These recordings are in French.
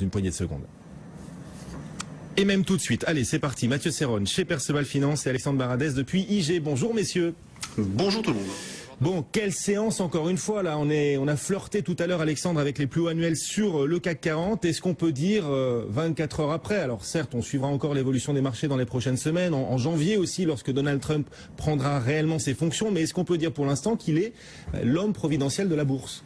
Une poignée de secondes. Et même tout de suite. Allez, c'est parti. Mathieu Serron chez Perceval Finance et Alexandre Baradès depuis IG. Bonjour messieurs. Bonjour tout le monde. Bon, quelle séance encore une fois là. On a flirté tout à l'heure Alexandre avec les plus hauts annuels sur le CAC 40. Est-ce qu'on peut dire 24 heures après? Alors certes, on suivra encore l'évolution des marchés dans les prochaines semaines, en janvier aussi lorsque Donald Trump prendra réellement ses fonctions. Mais est-ce qu'on peut dire pour l'instant qu'il est l'homme providentiel de la bourse?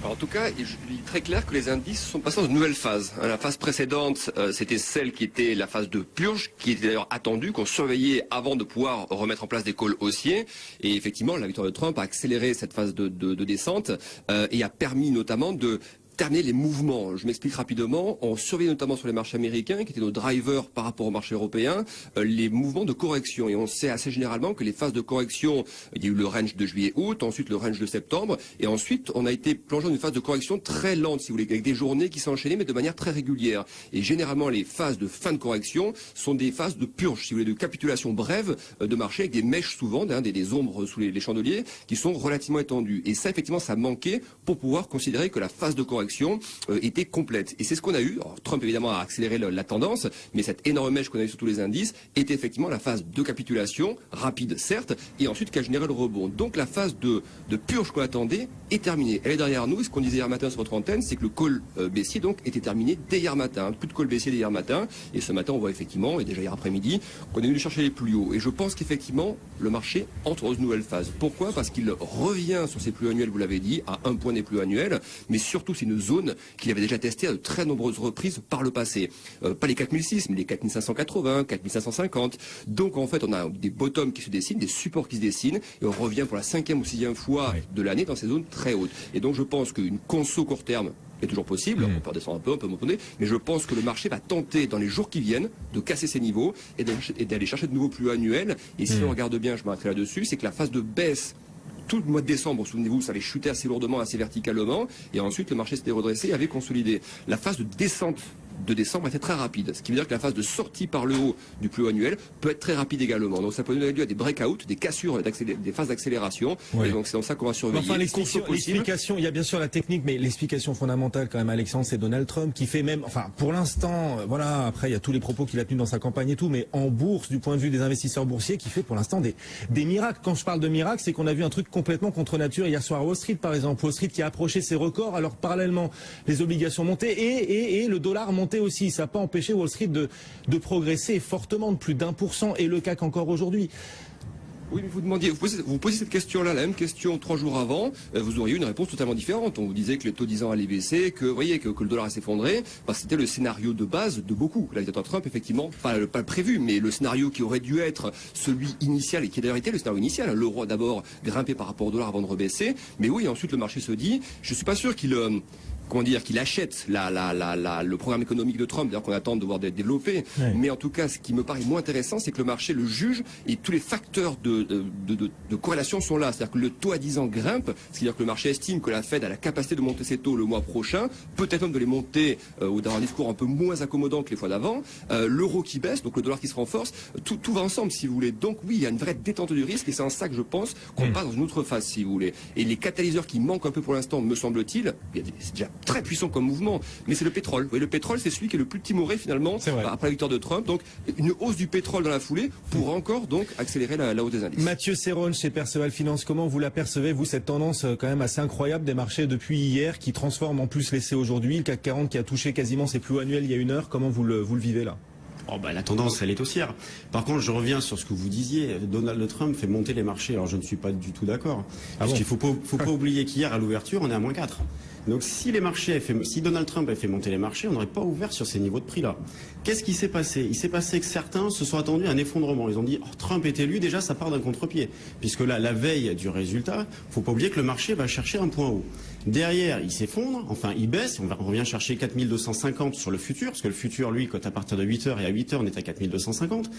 Alors, en tout cas, il est très clair que les indices sont passés dans une nouvelle phase. La phase précédente, c'était celle qui était la phase de purge, qui était d'ailleurs attendue, qu'on surveillait avant de pouvoir remettre en place des calls haussiers. Et effectivement, la victoire de Trump a accéléré cette phase de descente et a permis notamment de terminer les mouvements. Je m'explique rapidement. On surveille notamment sur les marchés américains, qui étaient nos drivers par rapport aux marchés européens, les mouvements de correction. Et on sait assez généralement que les phases de correction, il y a eu le range de juillet-août, ensuite le range de septembre, et ensuite on a été plongé dans une phase de correction très lente, si vous voulez, avec des journées qui s'enchaînaient, mais de manière très régulière. Et généralement, les phases de fin de correction sont des phases de purge, si vous voulez, de capitulation brève de marché, avec des mèches souvent, des ombres sous les chandeliers, qui sont relativement étendues. Et ça, effectivement, ça manquait pour pouvoir considérer que la phase de correction était complète. Et c'est ce qu'on a eu. Alors, Trump, évidemment, a accéléré la tendance, mais cette énorme mèche qu'on a eu sur tous les indices était effectivement la phase de capitulation, rapide certes, et ensuite qui a généré le rebond. Donc la phase de purge qu'on attendait est terminée. Elle est derrière nous. Et ce qu'on disait hier matin sur votre antenne, c'est que le call baissier donc était terminé dès hier matin. Plus de call baissier dès hier matin. Et ce matin, on voit effectivement, et déjà hier après-midi, qu'on est venu chercher les plus hauts. Et je pense qu'effectivement, le marché entre dans une nouvelle phase. Pourquoi? Parce qu'il revient sur ses plus annuels, vous l'avez dit, à un point des plus annuels, mais surtout c'est une zone qu'il avait déjà testée à de très nombreuses reprises par le passé. Pas les 4006, mais les 4580, 4550. Donc en fait, on a des bottoms qui se dessinent, des supports qui se dessinent, et on revient pour la 5e ou 6e fois de l'année dans ces zones très hautes. Et donc je pense qu'une conso court terme est toujours possible, on peut redescendre un peu monter, mais je pense que le marché va tenter dans les jours qui viennent de casser ces niveaux et d'aller chercher de nouveaux plus annuels. Et si on regarde bien, je m'arrêterai là-dessus, c'est que la phase de baisse tout le mois de décembre, souvenez-vous, ça avait chuté assez lourdement, assez verticalement, et ensuite le marché s'était redressé et avait consolidé. La phase de descente de décembre était très rapide, ce qui veut dire que la phase de sortie par le haut du plus haut annuel peut être très rapide également. Donc ça peut donner lieu à des breakouts, des cassures, des phases d'accélération, et donc c'est dans ça qu'on va surveiller. Enfin, l'explication, il y a bien sûr la technique, mais l'explication fondamentale quand même, Alexandre, c'est Donald Trump qui fait même, enfin pour l'instant, voilà, après il y a tous les propos qu'il a tenus dans sa campagne et tout, mais en bourse, du point de vue des investisseurs boursiers, qui fait pour l'instant des miracles. Quand je parle de miracles, c'est qu'on a vu un truc complètement contre nature hier soir à Wall Street, par exemple. Wall Street qui a approché ses records, alors parallèlement les obligations montaient et le dollar montait aussi. Ça n'a pas empêché Wall Street de progresser fortement de plus d'1% et le CAC encore aujourd'hui. Oui, mais vous posiez cette question-là, la même question 3 jours avant, vous auriez eu une réponse totalement différente. On vous disait que les taux 10 ans allaient baisser, que, vous voyez, que le dollar allait s'effondrer. Enfin, c'était le scénario de base de beaucoup. La dictature Trump, effectivement, pas le prévu, mais le scénario qui aurait dû être celui initial et qui a d'ailleurs été le scénario initial. L'euro a d'abord grimpé par rapport au dollar avant de rebaisser. Mais oui, ensuite le marché se dit, je suis pas sûr qu'il qu'il achète le programme économique de Trump, d'ailleurs qu'on attend de voir d'être développé. Ouais. Mais en tout cas, ce qui me paraît moins intéressant, c'est que le marché le juge et tous les facteurs de corrélation sont là. C'est-à-dire que le taux à 10 ans grimpe, c'est-à-dire que le marché estime que la Fed a la capacité de monter ses taux le mois prochain, peut-être même de les monter ou d'avoir un discours un peu moins accommodant que les fois d'avant. L'euro qui baisse, donc le dollar qui se renforce, tout va ensemble, si vous voulez. Donc oui, il y a une vraie détente du risque et c'est en ça que je pense qu'on passe dans une autre phase, si vous voulez. Et les catalyseurs qui manquent un peu pour l'instant, me semble-t-il, c'est déjà très puissant comme mouvement, mais c'est le pétrole. Vous voyez, le pétrole, c'est celui qui est le plus timoré finalement après la victoire de Trump. Donc une hausse du pétrole dans la foulée pourra encore donc accélérer la hausse des indices. Mathieu Serron chez Perceval Finance, comment vous l'apercevez, vous, cette tendance quand même assez incroyable des marchés depuis hier qui transforme en plus l'essai aujourd'hui, le CAC 40 qui a touché quasiment ses plus annuels il y a une heure, comment vous le vivez là? Oh bah, la tendance, elle est haussière. Par contre, je reviens sur ce que vous disiez. Donald Trump fait monter les marchés. Alors, je ne suis pas du tout d'accord. Parce qu'il faut pas oublier qu'hier, à l'ouverture, on est à -4. Donc, si Donald Trump avait fait monter les marchés, on n'aurait pas ouvert sur ces niveaux de prix-là. Qu'est-ce qui s'est passé? Il s'est passé que certains se sont attendus à un effondrement. Ils ont dit, Trump est élu, déjà, ça part d'un contre-pied. Puisque là, la veille du résultat, faut pas oublier que le marché va chercher un point haut. Derrière, il s'effondre, enfin, il baisse. On revient chercher 4250 sur le futur, parce que le futur, lui, quand à partir de 8h et à 8h, on est à 4250.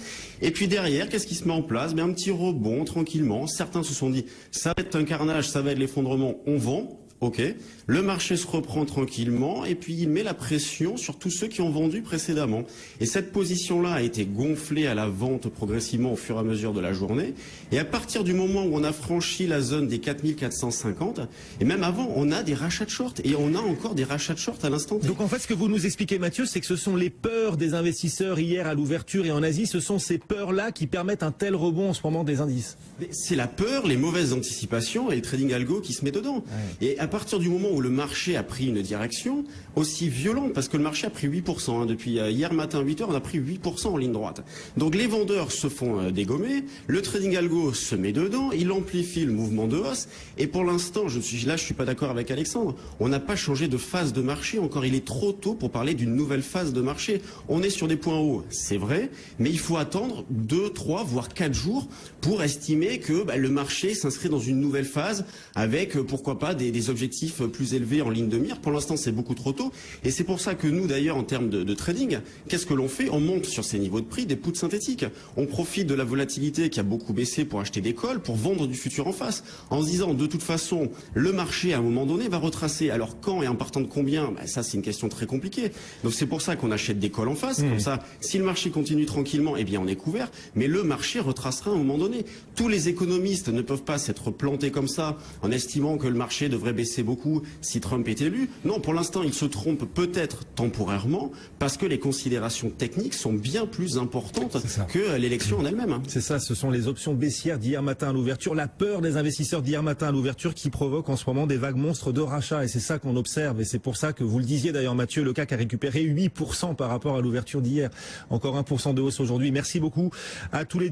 Et puis derrière, qu'est-ce qui se met en place? Un petit rebond, tranquillement. Certains se sont dit, ça va être un carnage, ça va être l'effondrement, on vend. ok. Le marché se reprend tranquillement et puis il met la pression sur tous ceux qui ont vendu précédemment. Et cette position-là a été gonflée à la vente progressivement au fur et à mesure de la journée. Et à partir du moment où on a franchi la zone des 4450, et même avant, on a des rachats de short et on a encore des rachats de short à l'instant T. Donc en fait, ce que vous nous expliquez, Mathieu, c'est que ce sont les peurs des investisseurs hier à l'ouverture et en Asie, ce sont ces peurs-là qui permettent un tel rebond en ce moment des indices. C'est la peur, les mauvaises anticipations et le trading algo qui se met dedans. Ouais. Et à partir du moment où le marché a pris une direction aussi violente, parce que le marché a pris 8%, depuis hier matin 8h, on a pris 8% en ligne droite. Donc les vendeurs se font dégommer, le trading algo se met dedans, il amplifie le mouvement de hausse. Et pour l'instant, je suis pas d'accord avec Alexandre, on n'a pas changé de phase de marché encore, il est trop tôt pour parler d'une nouvelle phase de marché. On est sur des points hauts, c'est vrai, mais il faut attendre 2, 3, voire 4 jours pour estimer que le marché s'inscrit dans une nouvelle phase avec, pourquoi pas, des objectifs plus élevés en ligne de mire. Pour l'instant, c'est beaucoup trop tôt. Et c'est pour ça que nous, d'ailleurs, en termes de trading, qu'est-ce que l'on fait? On monte sur ces niveaux de prix des puts synthétiques. On profite de la volatilité qui a beaucoup baissé pour acheter des calls, pour vendre du futur en face, en se disant, de toute façon, le marché, à un moment donné, va retracer. Alors quand et en partant de combien? Ça, c'est une question très compliquée. Donc c'est pour ça qu'on achète des calls en face. Comme ça, si le marché continue tranquillement, eh bien, on est couvert. Mais le marché retracera à un moment donné. Tous les économistes ne peuvent pas s'être plantés comme ça en estimant que le marché devrait baisser beaucoup si Trump est élu. Non, pour l'instant, il se trompe peut-être temporairement parce que les considérations techniques sont bien plus importantes que l'élection en elle-même. C'est ça, ce sont les options baissières d'hier matin à l'ouverture, la peur des investisseurs d'hier matin à l'ouverture qui provoque en ce moment des vagues monstres de rachat. Et c'est ça qu'on observe. Et c'est pour ça que vous le disiez d'ailleurs, Mathieu, le CAC a récupéré 8% par rapport à l'ouverture d'hier. Encore 1% de hausse aujourd'hui. Merci beaucoup à tous les